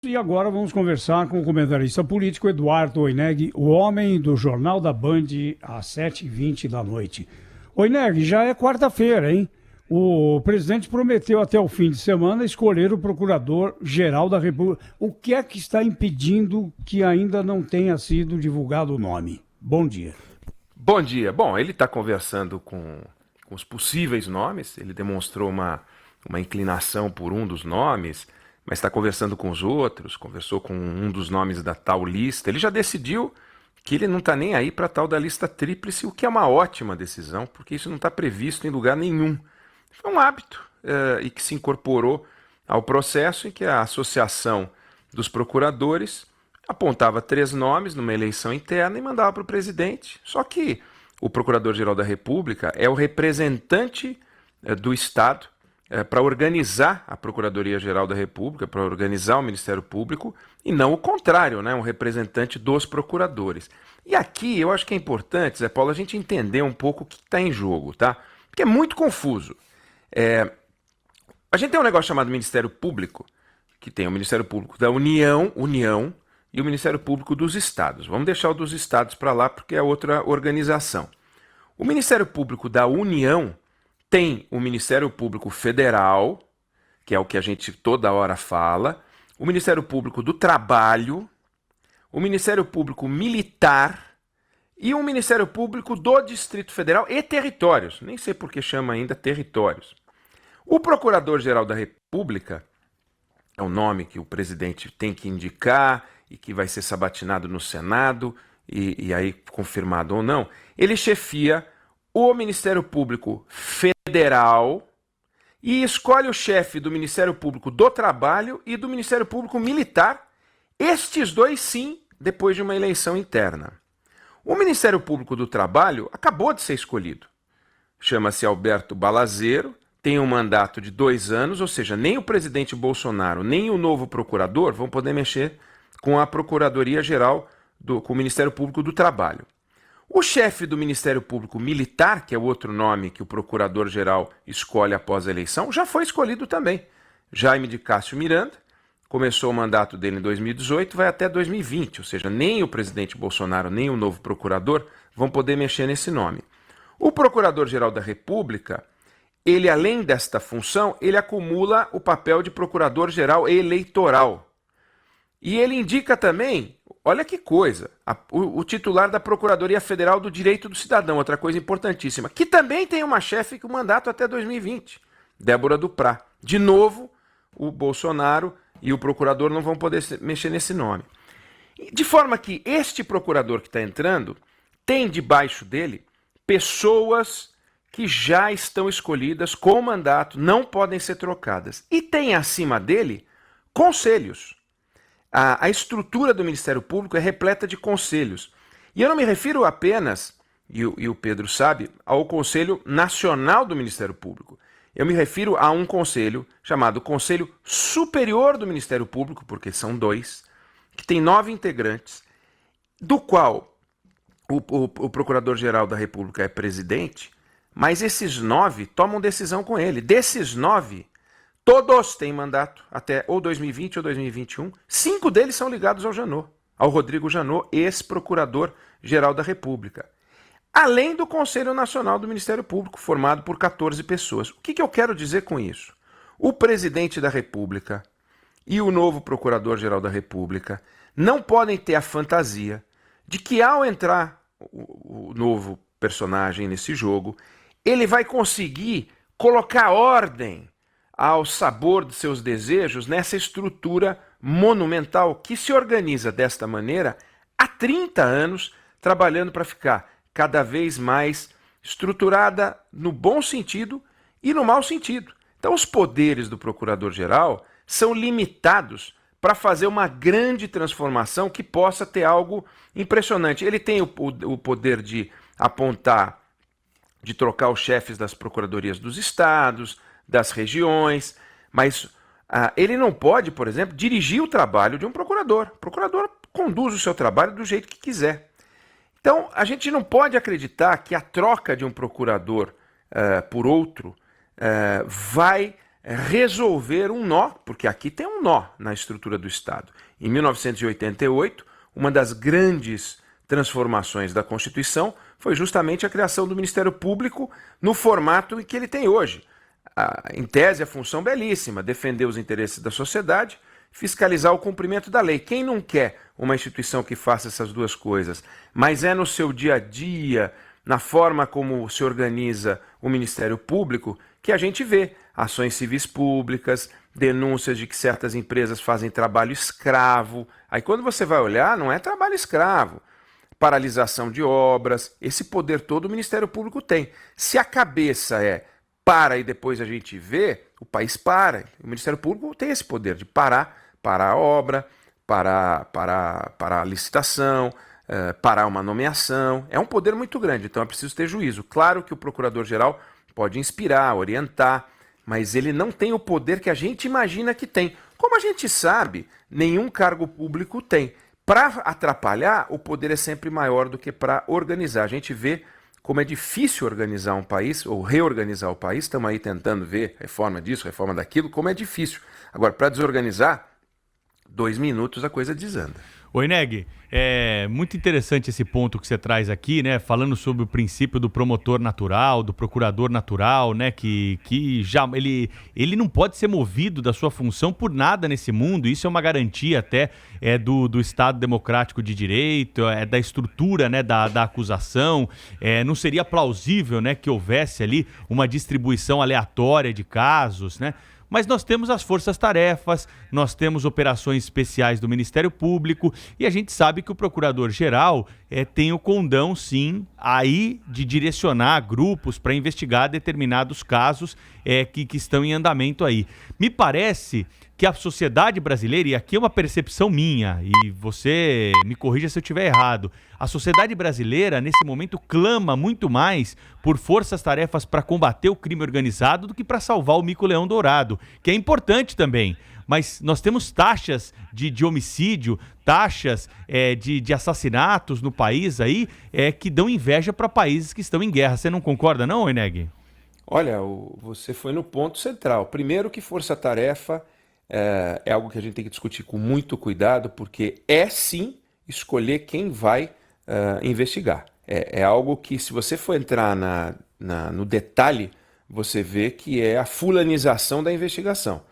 E agora vamos conversar com o comentarista político Eduardo Oineg, o homem do Jornal da Band, às 7h20 da noite. Oineg, já é quarta-feira, hein? O presidente prometeu até o fim de semana escolher o Procurador-Geral da República. O que é que está impedindo que ainda não tenha sido divulgado o nome? Bom dia. Bom dia. Bom, ele está conversando com os possíveis nomes, ele demonstrou uma inclinação por um dos nomes, mas está conversando com os outros, conversou com um dos nomes da tal lista. Ele já decidiu que ele não está nem aí para a tal da lista tríplice, o que é uma ótima decisão, porque isso não está previsto em lugar nenhum. Foi um hábito e que se incorporou ao processo em que a Associação dos Procuradores apontava 3 nomes numa eleição interna e mandava para o presidente. Só que o Procurador-Geral da República é o representante do Estado para organizar a Procuradoria-Geral da República, para organizar o Ministério Público, e não o contrário, né? Um representante dos procuradores. E aqui eu acho que é importante, Zé Paulo, a gente entender um pouco o que está em jogo, tá? Porque é muito confuso. A gente tem um negócio chamado Ministério Público, que tem o Ministério Público da União, e o Ministério Público dos Estados. Vamos deixar o dos Estados para lá porque é outra organização. O Ministério Público da União tem o Ministério Público Federal, que é o que a gente toda hora fala, o Ministério Público do Trabalho, o Ministério Público Militar e o Ministério Público do Distrito Federal e Territórios. Nem sei por que chama ainda territórios. O Procurador-Geral da República é o nome que o presidente tem que indicar e que vai ser sabatinado no Senado e aí confirmado ou não. Ele chefia o Ministério Público Federal e escolhe o chefe do Ministério Público do Trabalho e do Ministério Público Militar, estes dois sim, depois de uma eleição interna. O Ministério Público do Trabalho acabou de ser escolhido. Chama-se Alberto Balazzero, tem um mandato de 2 anos, ou seja, nem o presidente Bolsonaro, nem o novo procurador vão poder mexer com a Procuradoria-Geral, com o Ministério Público do Trabalho. O chefe do Ministério Público Militar, que é o outro nome que o Procurador-Geral escolhe após a eleição, já foi escolhido também. Jaime de Cássio Miranda, começou o mandato dele em 2018, vai até 2020, ou seja, nem o presidente Bolsonaro, nem o novo procurador vão poder mexer nesse nome. O Procurador-Geral da República, ele além desta função, ele acumula o papel de Procurador-Geral Eleitoral. E ele indica também, olha que coisa, o titular da Procuradoria Federal do Direito do Cidadão, outra coisa importantíssima, que também tem uma chefe com mandato até 2020, Débora Duprá. De novo, o Bolsonaro e o procurador não vão poder mexer nesse nome. De forma que este procurador que está entrando tem debaixo dele pessoas que já estão escolhidas com mandato, não podem ser trocadas. E tem acima dele conselhos. A estrutura do Ministério Público é repleta de conselhos. E eu não me refiro apenas, e o Pedro sabe, ao Conselho Nacional do Ministério Público. Eu me refiro a um conselho chamado Conselho Superior do Ministério Público, porque são 2, que tem 9 integrantes, do qual o Procurador-Geral da República é presidente, mas esses 9 tomam decisão com ele. Desses 9, todos têm mandato até ou 2020 ou 2021. 5 deles são ligados ao Janot, ao Rodrigo Janot, ex-procurador-geral da República. Além do Conselho Nacional do Ministério Público, formado por 14 pessoas. O que eu quero dizer com isso? O presidente da República e o novo Procurador-Geral da República não podem ter a fantasia de que ao entrar o novo personagem nesse jogo, ele vai conseguir colocar ordem ao sabor de seus desejos nessa estrutura monumental que se organiza desta maneira há 30 anos, trabalhando para ficar cada vez mais estruturada no bom sentido e no mau sentido. Então os poderes do Procurador-Geral são limitados para fazer uma grande transformação que possa ter algo impressionante. Ele tem o poder de apontar, de trocar os chefes das procuradorias dos estados, das regiões, mas ele não pode, por exemplo, dirigir o trabalho de um procurador. O procurador conduz o seu trabalho do jeito que quiser. Então, a gente não pode acreditar que a troca de um procurador por outro vai resolver um nó, porque aqui tem um nó na estrutura do Estado. Em 1988, uma das grandes transformações da Constituição foi justamente a criação do Ministério Público no formato que ele tem hoje. Em tese, a função belíssima, defender os interesses da sociedade, fiscalizar o cumprimento da lei. Quem não quer uma instituição que faça essas duas coisas? Mas é no seu dia a dia, na forma como se organiza o Ministério Público, que a gente vê ações civis públicas, denúncias de que certas empresas fazem trabalho escravo. Aí quando você vai olhar, não é trabalho escravo. Paralisação de obras, esse poder todo o Ministério Público tem. Se a cabeça para e depois a gente vê, o país para. O Ministério Público tem esse poder de parar a obra, parar a licitação, parar uma nomeação. É um poder muito grande, então é preciso ter juízo. Claro que o procurador-geral pode inspirar, orientar, mas ele não tem o poder que a gente imagina que tem. Como a gente sabe, nenhum cargo público tem. Para atrapalhar, o poder é sempre maior do que para organizar. A gente vê como é difícil organizar um país, ou reorganizar o país. Estamos aí tentando ver reforma disso, reforma daquilo, como é difícil. Agora, para desorganizar, 2 minutos a coisa desanda. Oi, Neg, é muito interessante esse ponto que você traz aqui, né? Falando sobre o princípio do promotor natural, do procurador natural, né? Que já ele não pode ser movido da sua função por nada nesse mundo. Isso é uma garantia até do Estado democrático de direito, da estrutura, né? Da acusação. Não seria plausível, né? Que houvesse ali uma distribuição aleatória de casos, né? Mas nós temos as forças-tarefas, nós temos operações especiais do Ministério Público e a gente sabe que o Procurador-Geral tem o condão, sim, aí de direcionar grupos para investigar determinados casos que estão em andamento aí. Me parece que a sociedade brasileira, e aqui é uma percepção minha, e você me corrija se eu estiver errado, a sociedade brasileira, nesse momento, clama muito mais por forças-tarefas para combater o crime organizado do que para salvar o mico-leão dourado, que é importante também. Mas nós temos taxas de homicídio, taxas de assassinatos no país aí que dão inveja para países que estão em guerra. Você não concorda não, Eneg? Olha, você foi no ponto central. Primeiro que força-tarefa é algo que a gente tem que discutir com muito cuidado, porque sim escolher quem vai investigar. É algo que, se você for entrar no detalhe, você vê que é a fulanização da investigação.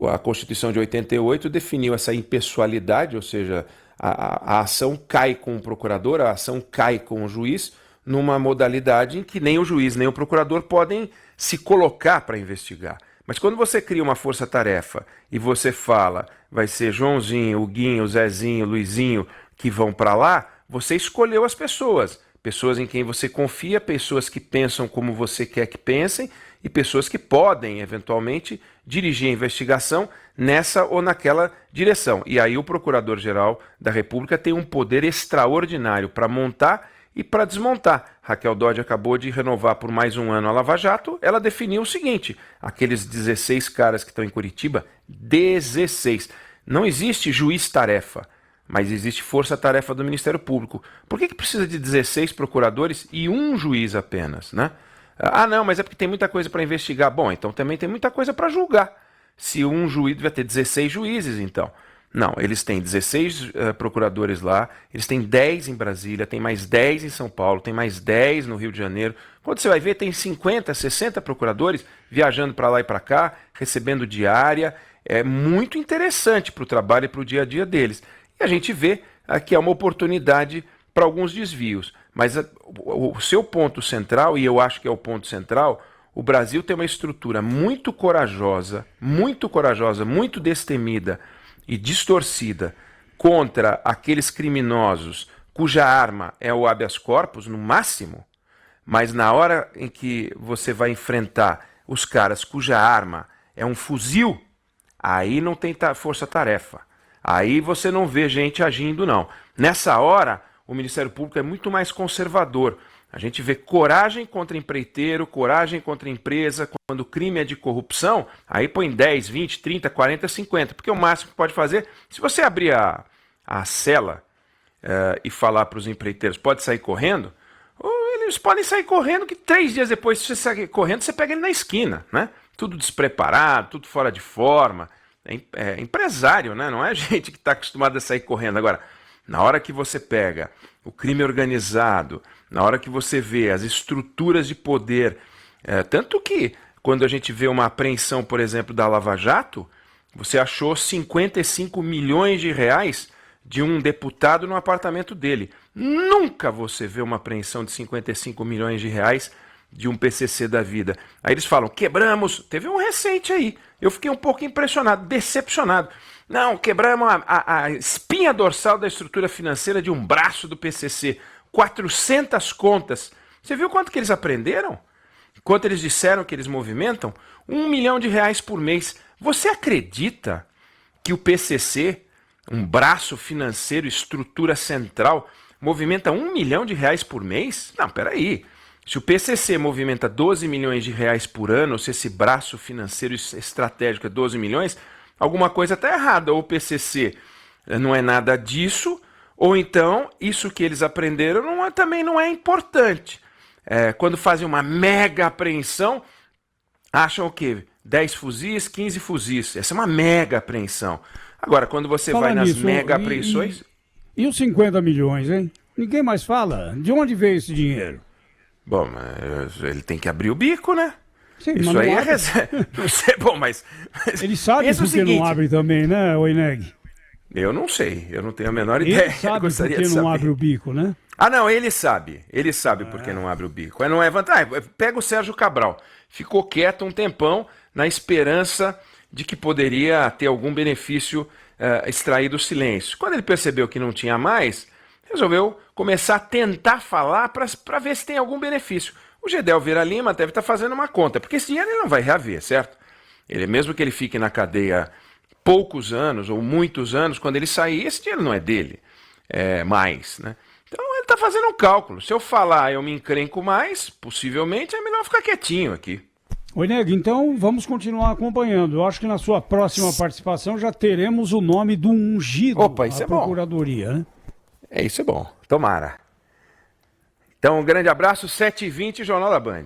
A Constituição de 88 definiu essa impessoalidade, ou seja, a ação cai com o procurador, a ação cai com o juiz, numa modalidade em que nem o juiz nem o procurador podem se colocar para investigar. Mas quando você cria uma força-tarefa e você fala, vai ser Joãozinho, o Guinho, o Zezinho, o Luizinho que vão para lá, você escolheu as pessoas. Pessoas em quem você confia, pessoas que pensam como você quer que pensem e pessoas que podem, eventualmente, dirigir a investigação nessa ou naquela direção. E aí o Procurador-Geral da República tem um poder extraordinário para montar e para desmontar. Raquel Dodge acabou de renovar por mais um ano a Lava Jato. Ela definiu o seguinte: aqueles 16 caras que estão em Curitiba, 16. Não existe juiz-tarefa, mas existe força-tarefa do Ministério Público. Por que precisa de 16 procuradores e um juiz apenas, né? Ah, não, mas é porque tem muita coisa para investigar. Bom, então também tem muita coisa para julgar. Se um juiz vai ter 16 juízes, então. Não, eles têm 16 procuradores lá, eles têm 10 em Brasília, tem mais 10 em São Paulo, tem mais 10 no Rio de Janeiro. Quando você vai ver, tem 50, 60 procuradores viajando para lá e para cá, recebendo diária. É muito interessante para o trabalho e para o dia a dia deles. E a gente vê que é uma oportunidade para alguns desvios. Mas o seu ponto central, e eu acho que é o ponto central, o Brasil tem uma estrutura muito corajosa, muito destemida e distorcida contra aqueles criminosos cuja arma é o habeas corpus, no máximo, mas na hora em que você vai enfrentar os caras cuja arma é um fuzil, aí não tem força-tarefa. Aí você não vê gente agindo, não. Nessa hora, o Ministério Público é muito mais conservador. A gente vê coragem contra empreiteiro, coragem contra empresa. Quando o crime é de corrupção, aí põe 10, 20, 30, 40, 50. Porque o máximo que pode fazer, se você abrir a cela e falar para os empreiteiros, pode sair correndo, eles podem sair correndo que 3 dias depois, se você sair correndo, você pega ele na esquina, né? tudo despreparado, tudo fora de forma. É empresário, né? Não é gente que está acostumada a sair correndo. Agora, na hora que você pega o crime organizado, na hora que você vê as estruturas de poder, tanto que quando a gente vê uma apreensão, por exemplo, da Lava Jato, você achou 55 milhões de reais de um deputado no apartamento dele. Nunca você vê uma apreensão de 55 milhões de reais de um PCC da vida. Aí eles falam, quebramos, teve um recente aí, eu fiquei um pouco impressionado, decepcionado. Não, quebramos a espinha dorsal da estrutura financeira de um braço do PCC, 400 contas. Você viu quanto que eles aprenderam? Quanto eles disseram que eles movimentam? R$1 milhão por mês. Você acredita que o PCC, um braço financeiro, estrutura central, movimenta R$1 milhão por mês? Não, peraí. Se o PCC movimenta 12 milhões de reais por ano, ou se esse braço financeiro estratégico é 12 milhões, alguma coisa está errada. Ou o PCC não é nada disso, ou então isso que eles aprenderam também não é importante. Quando fazem uma mega apreensão, acham o quê? 10 fuzis, 15 fuzis. Essa é uma mega apreensão. Agora, quando você vai nas mega apreensões... E os 50 milhões, hein? Ninguém mais fala. De onde veio esse dinheiro? Bom, mas ele tem que abrir o bico, né? Sim, isso aí é reserva. Não sei, bom, mas ele sabe por que não abre também, né, Oineg? Eu não sei, eu não tenho a menor ideia. Ele sabe por que não abre o bico, né? Ah, não, ele sabe por que não abre o bico. Não é vantagem. Pega o Sérgio Cabral, ficou quieto um tempão na esperança de que poderia ter algum benefício extraído do silêncio. Quando ele percebeu que não tinha mais, resolveu começar a tentar falar para ver se tem algum benefício. O Gedel Vieira Lima deve estar fazendo uma conta, porque esse dinheiro ele não vai reaver, certo? Mesmo que ele fique na cadeia poucos anos ou muitos anos, quando ele sair, esse dinheiro não é dele mais, né? Então ele está fazendo um cálculo. Se eu falar eu me encrenco mais, possivelmente é melhor ficar quietinho aqui. Oi, Neg, então vamos continuar acompanhando. Eu acho que na sua próxima participação já teremos o nome do ungido isso à Procuradoria, né? Isso é bom. Tomara. Então, um grande abraço, 7h20, Jornal da Band.